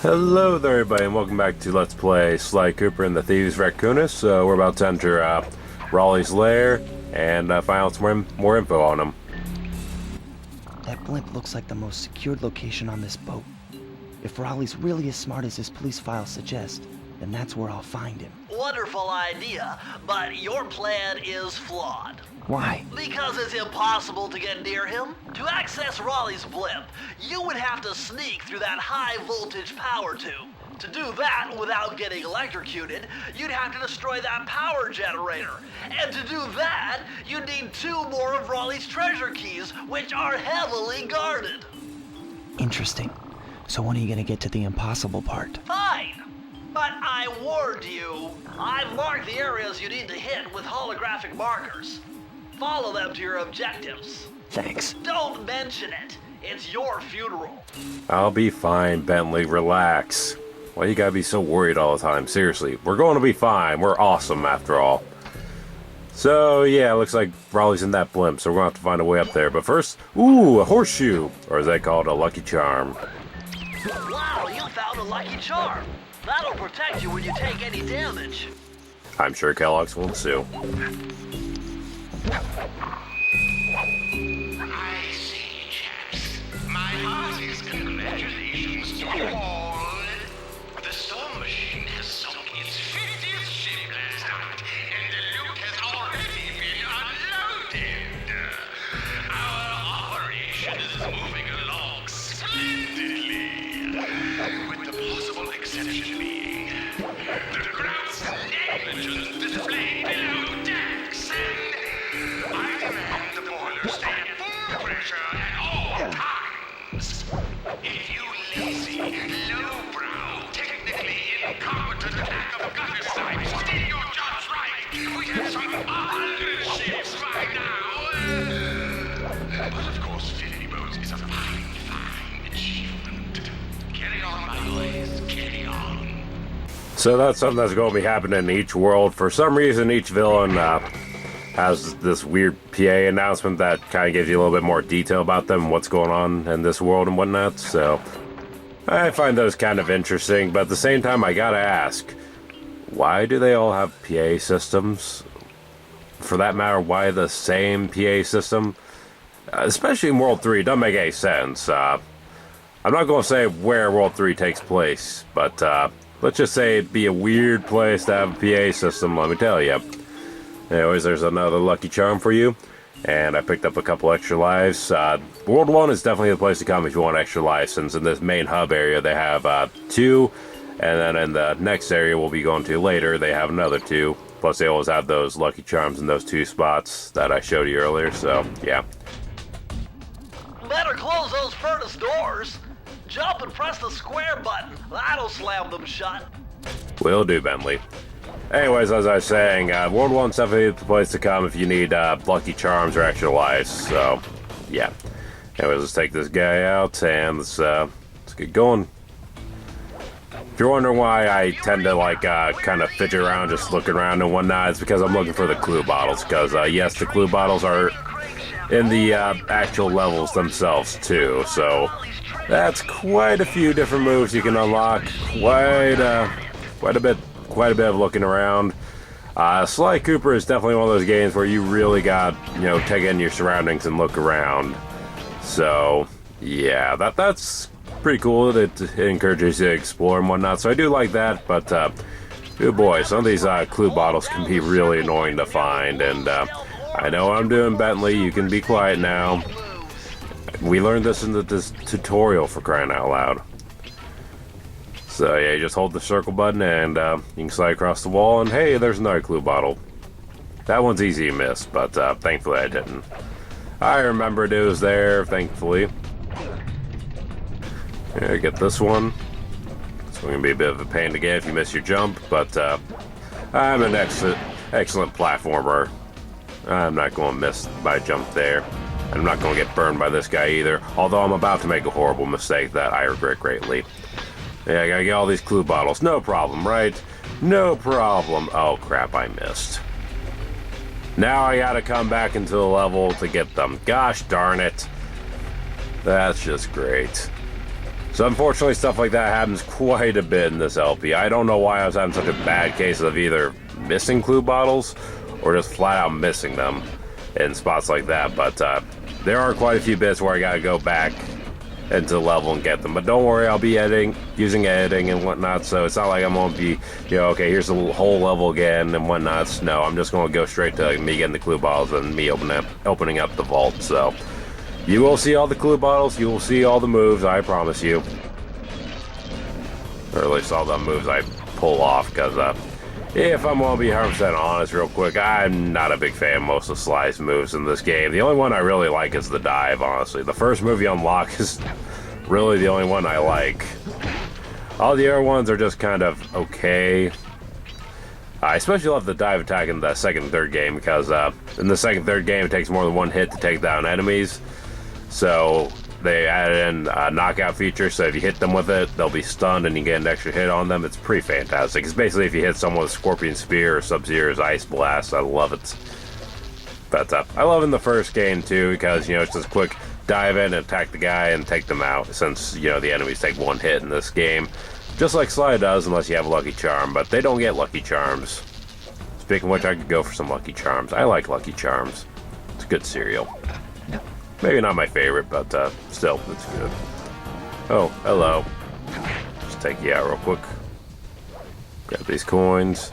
Hello there everybody and welcome back to Let's Play Sly Cooper and the Thievius Raccoonus. We're about to enter Raleigh's lair and find out some more info on him. That blimp looks like the most secured location on this boat. If Raleigh's really as smart as his police files suggest, then that's where I'll find him. Wonderful idea, but your plan is flawed. Why? Because it's impossible to get near him. To access Raleigh's blimp, you would have to sneak through that high-voltage power tube. To do that without getting electrocuted, you'd have to destroy that power generator. And to do that, you'd need 2 more of Raleigh's treasure keys, which are heavily guarded. Interesting. So when are you gonna get to the impossible part? Fine. But I warned you. I've marked the areas you need to hit with holographic markers. Follow them to your objectives. Thanks. Don't mention it. It's your funeral. I'll be fine, Bentley. Relax. Why you gotta be so worried all the time? Seriously, we're going to be fine. We're awesome after all. So, yeah, looks like Raleigh's in that blimp, so we're gonna have to find a way up there. But first, ooh, a horseshoe. Or is that called a lucky charm? Wow, you found a lucky charm. That'll protect you when you take any damage. I'm sure Kellogg's will too. I say, chaps, my heartiest congratulations to you all. The storm machine has sunk its 50th ship last night, and the loot has already been unloaded. Our operation is moving along splendidly, with the possible exception being the gross negligence displayed below decks, and I demand the boilers stay at full pressure at all times. If you lazy, lowbrow, technically incompetent lack of gutter snipes did your jobs right, we'd have some 100 ships by now. But of course, 50 boats is a fine, fine achievement. Carry on, my boys, carry on. So that's something that's going to be happening in each world. For some reason, each villain has this weird PA announcement that kind of gives you a little bit more detail about them, what's going on in this world and whatnot. So I find those kind of interesting, but at the same time, I gotta ask, why do they all have PA systems? For that matter, why the same PA system? Especially in World 3, it doesn't make any sense. I'm not going to say where World 3 takes place, but let's just say it'd be a weird place to have a PA system, let me tell you. Anyways, there's another lucky charm for you, and I picked up a couple extra lives. World 1 is definitely the place to come if you want extra lives, since in this main hub area they have 2, and then in the next area we'll be going to later, they have another 2. Plus they always have those lucky charms in those 2 spots that I showed you earlier, so yeah. Better close those furnace doors. Jump and press the square button. That'll slam them shut. Will do, Bentley. Anyways, as I was saying, World 1's definitely the place to come if you need lucky charms or extra lives, so yeah. Anyways, let's take this guy out and let's get going. If you're wondering why I tend to kind of fidget around, just looking around and whatnot, it's because I'm looking for the clue bottles, because yes, the clue bottles are in the actual levels themselves too, so that's quite a few different moves you can unlock. Quite a bit of looking around. Sly Cooper is definitely one of those games where you really got, take in your surroundings and look around. So yeah, that's pretty cool. It encourages you to explore and whatnot, so I do like that, but oh boy, some of these clue bottles can be really annoying to find, and I know what I'm doing, Bentley, you can be quiet now. We learned this in this tutorial, for crying out loud. So yeah, you just hold the circle button and you can slide across the wall, and hey, there's another clue bottle. That one's easy to miss, but thankfully I didn't. I remembered it was there, thankfully. Yeah, get this one. It's going to be a bit of a pain to get if you miss your jump, but I'm an excellent platformer. I'm not going to miss my jump there. I'm not going to get burned by this guy either, although I'm about to make a horrible mistake that I regret greatly. Yeah, I gotta get all these clue bottles. No problem, right? No problem. Oh crap, I missed. Now I gotta come back into the level to get them. Gosh darn it. That's just great. So unfortunately, stuff like that happens quite a bit in this LP. I don't know why I was having such a bad case of either missing clue bottles or just flat out missing them in spots like that. But there are quite a few bits where I gotta go back into the level and get them. But don't worry, I'll be using editing and whatnot, so it's not like I'm gonna be, okay, here's the whole level again and whatnot. No, I'm just gonna go straight to me getting the clue bottles and me opening up the vault. So you will see all the clue bottles, you will see all the moves, I promise you. Or at least all the moves I pull off, because if I'm gonna be 100% honest real quick, I'm not a big fan of most of the slice moves in this game. The only one I really like is the dive, honestly. The first move you unlock is really the only one I like. All the other ones are just kind of okay. I especially love the dive attack in the second and third game, because in the second and third game it takes more than one hit to take down enemies. So they added in a knockout feature, so if you hit them with it, they'll be stunned and you get an extra hit on them. It's pretty fantastic. It's basically if you hit someone with Scorpion Spear or Sub-Zero's Ice Blast. I love it. But I love it in the first game too, because it's just quick dive in and attack the guy and take them out, since the enemies take one hit in this game. Just like Sly does, unless you have a Lucky Charm, but they don't get Lucky Charms. Speaking of which, I could go for some Lucky Charms. I like Lucky Charms. It's a good cereal. Maybe not my favorite, but still, it's good. Oh, hello. Just take you out real quick. Grab these coins.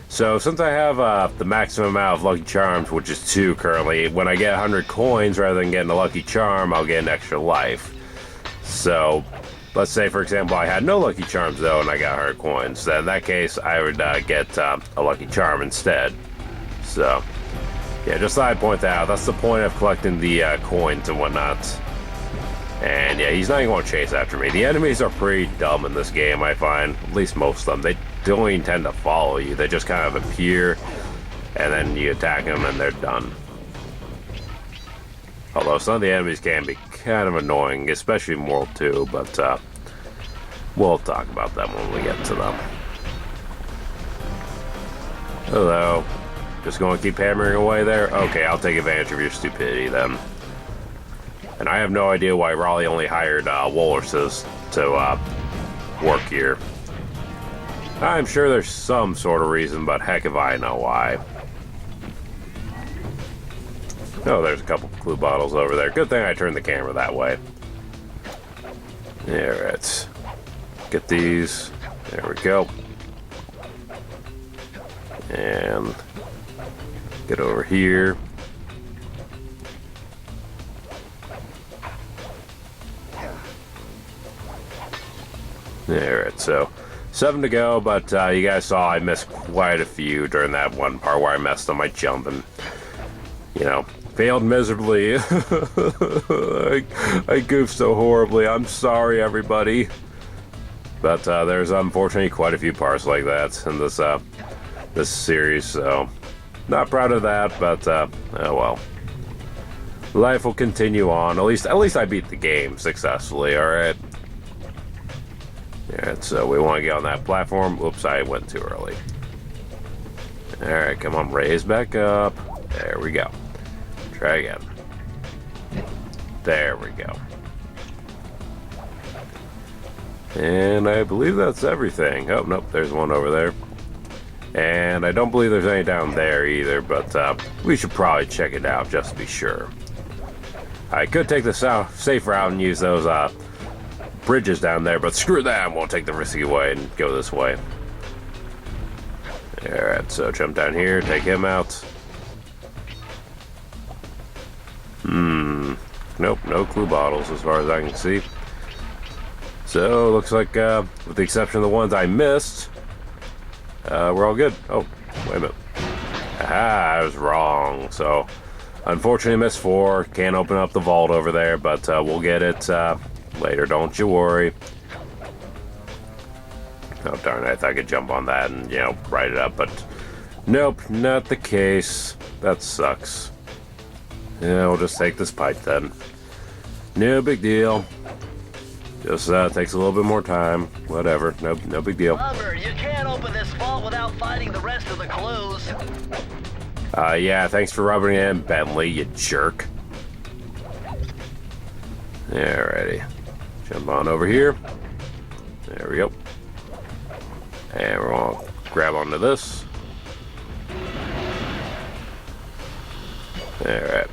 So, since I have the maximum amount of Lucky Charms, which is 2 currently, when I get 100 coins, rather than getting a Lucky Charm, I'll get an extra life. So, let's say, for example, I had no Lucky Charms, though, and I got 100 coins. Then in that case, I would get a Lucky Charm instead. So yeah, just thought I'd point that out. That's the point of collecting the coins and whatnot. And yeah, he's not even going to chase after me. The enemies are pretty dumb in this game, I find. At least most of them. They don't even tend to follow you. They just kind of appear, and then you attack them, and they're done. Although some of the enemies can be kind of annoying, especially in World 2, but we'll talk about them when we get to them. Hello. Just going to keep hammering away there? Okay, I'll take advantage of your stupidity then. And I have no idea why Raleigh only hired Walruses to work here. I'm sure there's some sort of reason, but heck if I know why. Oh, there's a couple clue bottles over there. Good thing I turned the camera that way. Alright. Get these. There we go. And get over here. Alright, so 7 to go, but you guys saw I missed quite a few during that one part where I messed up my jump and, failed miserably. I goofed so horribly. I'm sorry, everybody. But there's unfortunately quite a few parts like that in this series, so not proud of that, but oh well. Life will continue on. At least I beat the game successfully. All right. Alright, so we want to get on that platform. Oops, I went too early. Alright, come on, raise back up. There we go. Try again. There we go. And I believe that's everything. Oh, nope, there's one over there. And I don't believe there's any down there either, but we should probably check it out just to be sure. I could take the safe route and use those bridges down there, but screw that, I won't take the risky way and go this way. Alright, so jump down here, take him out. Nope, no clue bottles as far as I can see. So, looks like, with the exception of the ones I missed, we're all good. Oh, wait a minute. Aha, I was wrong. So, unfortunately missed 4. Can't open up the vault over there, but we'll get it later, don't you worry. Oh, darn it, I thought I could jump on that and, write it up, but nope, not the case. That sucks. Yeah, we'll just take this pipe then. No big deal. Just takes a little bit more time. Whatever, no big deal. Lumber, you can't open this vault without finding the rest of the clues. Yeah, thanks for rubbing it in, Bentley, you jerk. Alrighty. Jump on over here. There we go. And we're going to grab onto this. Alright.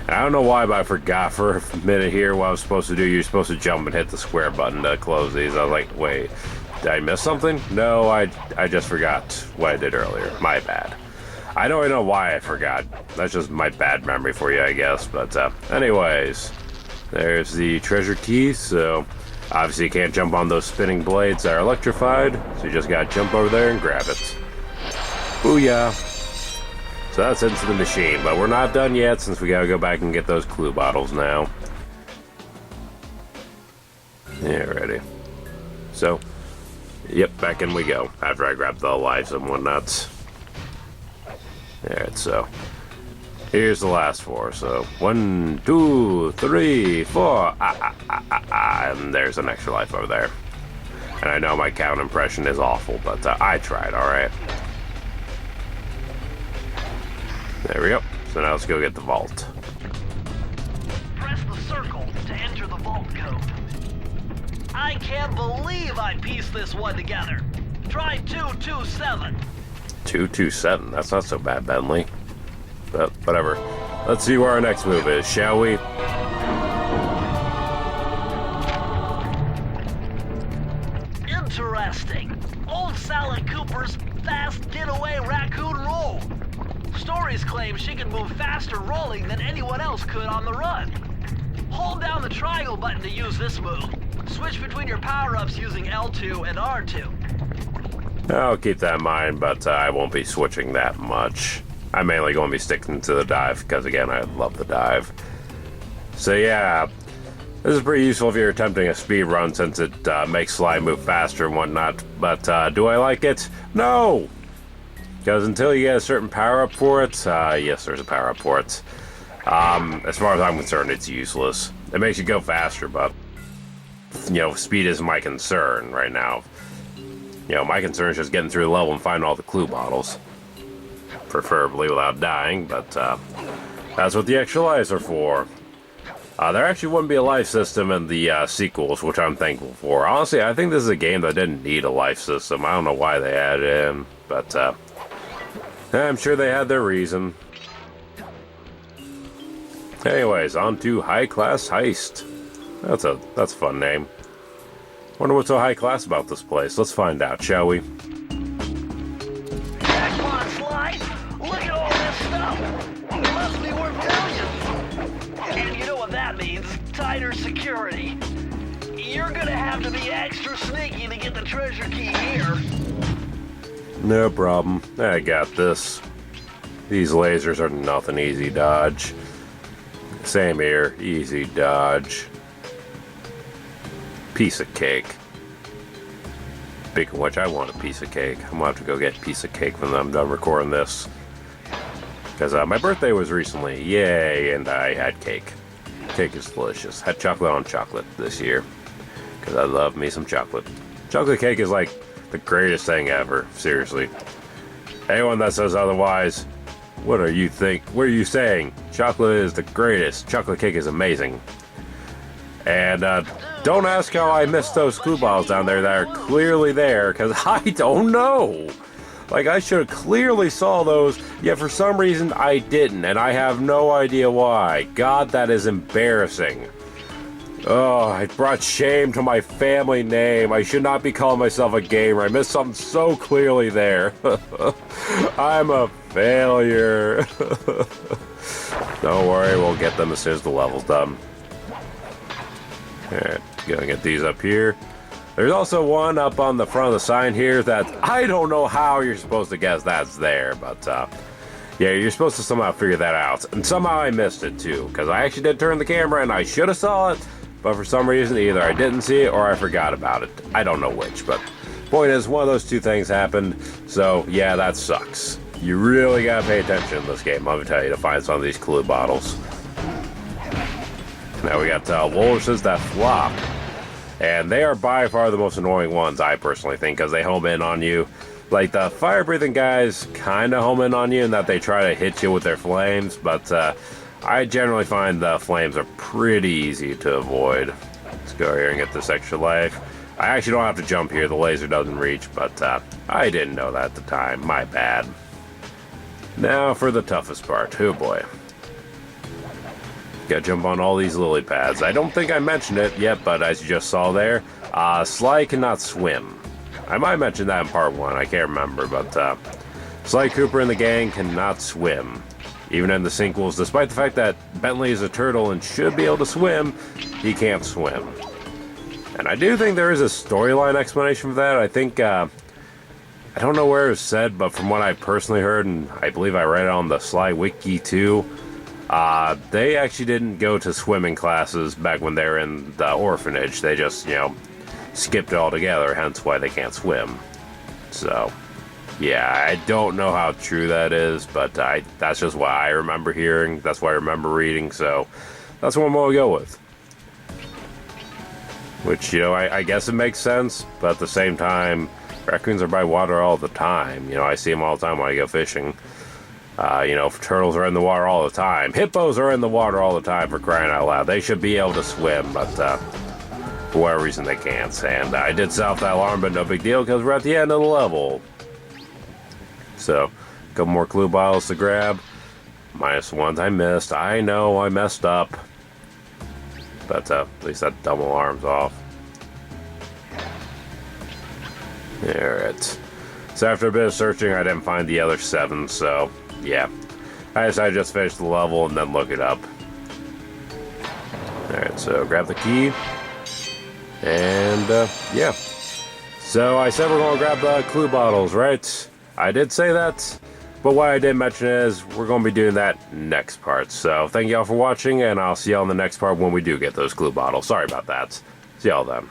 I don't know why, but I forgot for a minute here what I was supposed to do. You're supposed to jump and hit the square button to close these. I was like, wait, did I miss something? No, I just forgot what I did earlier. My bad. I don't even know why I forgot. That's just my bad memory for you, I guess. But anyways, there's the treasure key. So obviously you can't jump on those spinning blades that are electrified. So you just gotta jump over there and grab it. Booyah. So that's into the machine, but we're not done yet since we gotta go back and get those clue bottles now. Yeah, ready. So, yep, back in we go. After I grab the lives and whatnot. Alright, so here's the last 4. So 1, 2, 3, 4. And there's an extra life over there. And I know my count impression is awful, but I tried, alright. There we go. So now let's go get the vault. Press the circle to enter the vault code. I can't believe I pieced this one together. Try 227. 227. That's not so bad, Bentley. But whatever. Let's see where our next move is, shall we? Interesting. Old Sally Cooper's fast getaway raccoon roll. Stories claim she can move faster rolling than anyone else could on the run. Hold down the triangle button to use this move. Switch between your power-ups using L2 and R2. I'll keep that in mind, but I won't be switching that much. I'm mainly going to be sticking to the dive, because again, I love the dive. So yeah, this is pretty useful if you're attempting a speed run, since it makes Sly move faster and whatnot. But do I like it? No! Because until you get a certain power-up for it, yes, there's a power-up for it. As far as I'm concerned, it's useless. It makes you go faster, but, you know, speed isn't my concern right now. You know, my concern is just getting through the level and finding all the clue bottles. Preferably without dying, but that's what the extra lives are for. There actually wouldn't be a life system in the sequels, which I'm thankful for. Honestly, I think this is a game that didn't need a life system. I don't know why they added it in, but I'm sure they had their reason. Anyways, on to High Class Heist. That's a fun name. Wonder what's so high class about this place. Let's find out, shall we? Jackpot, Sly! Look at all this stuff! It must be worth millions! And you know what that means? Tighter security. You're gonna have to be extra sneaky to get the treasure key here. No problem. I got this. These lasers are nothing. Easy dodge. Same here. Easy dodge. Piece of cake. Speaking of which, I want a piece of cake. I'm gonna have to go get a piece of cake when I'm done recording this. Because my birthday was recently. Yay, and I had cake. Cake is delicious. Had chocolate on chocolate this year. Because I love me some chocolate. Chocolate cake is like the greatest thing ever. Seriously. Anyone that says otherwise, what are you saying? Chocolate is the greatest. Chocolate cake is amazing. And don't ask how I missed those clue balls down there that are clearly there, because I don't know. Like, I should have clearly saw those, yet for some reason I didn't, and I have no idea why. God, that is embarrassing. Oh, it brought shame to my family name. I should not be calling myself a gamer. I missed something so clearly there. I'm a failure. Don't worry, we'll get them as soon as the level's done. Alright, gonna get these up here. There's also one up on the front of the sign here that I don't know how you're supposed to guess that's there, but yeah, you're supposed to somehow figure that out. And somehow I missed it too, because I actually did turn the camera and I should have saw it, but for some reason either I didn't see it or I forgot about it. I don't know which, but point is, one of those two things happened, so yeah, that sucks. You really gotta pay attention in this game, let me tell you, to find some of these clue bottles. Now we got walruses that flop, and they are by far the most annoying ones, I personally think, because they home in on you. Like, the fire-breathing guys kind of home in on you in that they try to hit you with their flames, but I generally find the flames are pretty easy to avoid. Let's go here and get this extra life. I actually don't have to jump here. The laser doesn't reach, but I didn't know that at the time. My bad. Now for the toughest part. Oh boy. Gotta jump on all these lily pads. I don't think I mentioned it yet, but as you just saw there, Sly cannot swim. I might mention that in part 1. I can't remember, but Sly Cooper and the gang cannot swim. Even in the sequels, despite the fact that Bentley is a turtle and should be able to swim, he can't swim. And I do think there is a storyline explanation for that. I think, I don't know where it was said, but from what I personally heard, and I believe I read it on the Sly Wiki too, they actually didn't go to swimming classes back when they were in the orphanage. They just, skipped it altogether, hence why they can't swim. So, yeah, I don't know how true that is, but that's just what I remember hearing. That's what I remember reading, so that's what I'm going to go with. Which, I guess it makes sense, but at the same time, raccoons are by water all the time. I see them all the time when I go fishing. Turtles are in the water all the time. Hippos are in the water all the time, for crying out loud. They should be able to swim, but for whatever reason they can't. And I did set off that alarm, but no big deal, because we're at the end of the level. So, a couple more clue bottles to grab. Minus ones I missed. I know I messed up. But at least that double alarm's off. Alright. So after a bit of searching, I didn't find the other 7, so yeah. I decided to just finish the level and then look it up. Alright, so grab the key. And, yeah. So I said we're going to grab the clue bottles, right? I did say that. But what I did mention is we're going to be doing that next part. So thank y'all for watching, and I'll see y'all in the next part when we do get those clue bottles. Sorry about that. See y'all then.